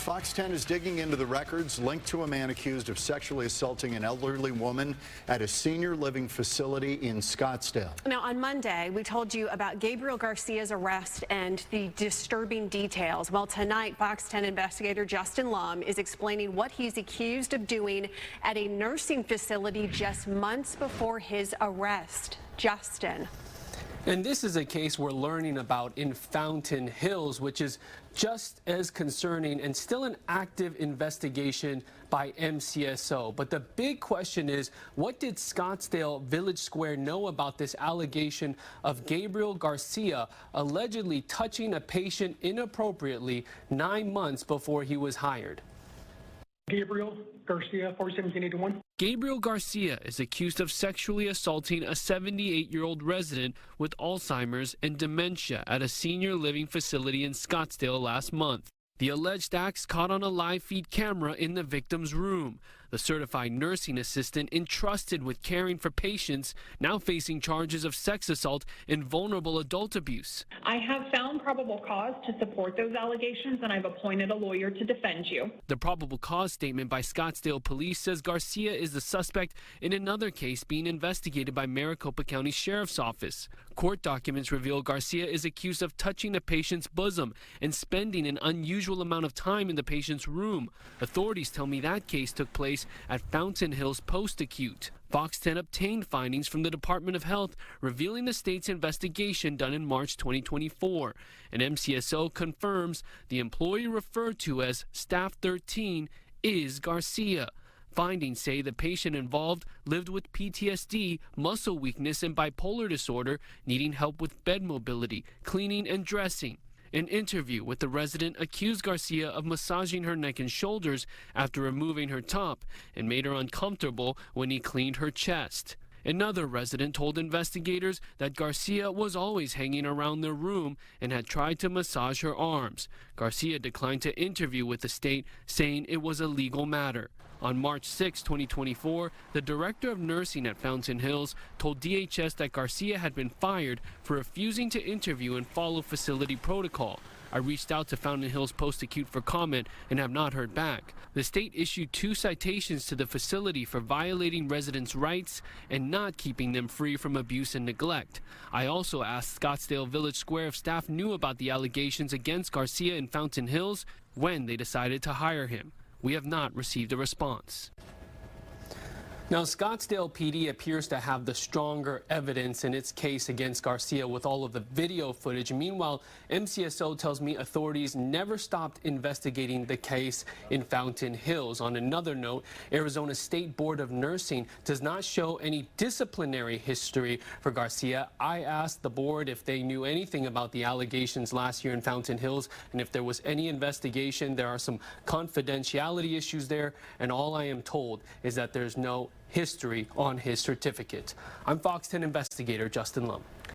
Fox 10 is digging into the records linked to a man accused of sexually assaulting an elderly woman at a senior living facility in Scottsdale. Now, on Monday, we told you about Gabriel Garcia's arrest and the disturbing details. Well, tonight, Fox 10 investigator Justin Lum is explaining what he's accused of doing at a nursing facility just months before his arrest. Justin. And this is a case we're learning about in Fountain Hills, which is just as concerning and still an active investigation by MCSO. But the big question is, what did Scottsdale Village Square know about this allegation of Gabriel Garcia allegedly touching a patient inappropriately 9 months before he was hired? Gabriel Garcia, 41781. Gabriel Garcia is accused of sexually assaulting a 78-year-old resident with Alzheimer's and dementia at a senior living facility in Scottsdale last month. The alleged acts caught on a live feed camera in the victim's room. The certified nursing assistant entrusted with caring for patients now facing charges of sex assault and vulnerable adult abuse. I have found probable cause to support those allegations, and I've appointed a lawyer to defend you. The probable cause statement by Scottsdale police says Garcia is the suspect in another case being investigated by Maricopa County Sheriff's Office. Court documents reveal Garcia is accused of touching the patient's bosom and spending an unusual amount of time in the patient's room. Authorities tell me that case took place at Fountain Hills Post-Acute. Fox 10 obtained findings from the Department of Health revealing the state's investigation done in March 2024. And MCSO confirms the employee referred to as Staff 13 is Garcia. Findings say the patient involved lived with PTSD, muscle weakness, and bipolar disorder, needing help with bed mobility, cleaning, and dressing. An interview with the resident accused Garcia of massaging her neck and shoulders after removing her top and made her uncomfortable when he cleaned her chest. Another resident told investigators that Garcia was always hanging around their room and had tried to massage her arms. Garcia declined to interview with the state, saying it was a legal matter. On March 6, 2024, the director of nursing at Fountain Hills told DHS that Garcia had been fired for refusing to interview and follow facility protocol. I reached out to Fountain Hills Post-Acute for comment and have not heard back. The state issued 2 citations to the facility for violating residents' rights and not keeping them free from abuse and neglect. I also asked Scottsdale Village Square if staff knew about the allegations against Garcia in Fountain Hills when they decided to hire him. We have not received a response. Now, Scottsdale PD appears to have the stronger evidence in its case against Garcia with all of the video footage. Meanwhile, MCSO tells me authorities never stopped investigating the case in Fountain Hills. On another note, Arizona State Board of Nursing does not show any disciplinary history for Garcia. I asked the board if they knew anything about the allegations last year in Fountain Hills and if there was any investigation. There are some confidentiality issues there, and all I am told is that there's no history on his certificate. I'm Fox 10 investigator Justin Lum.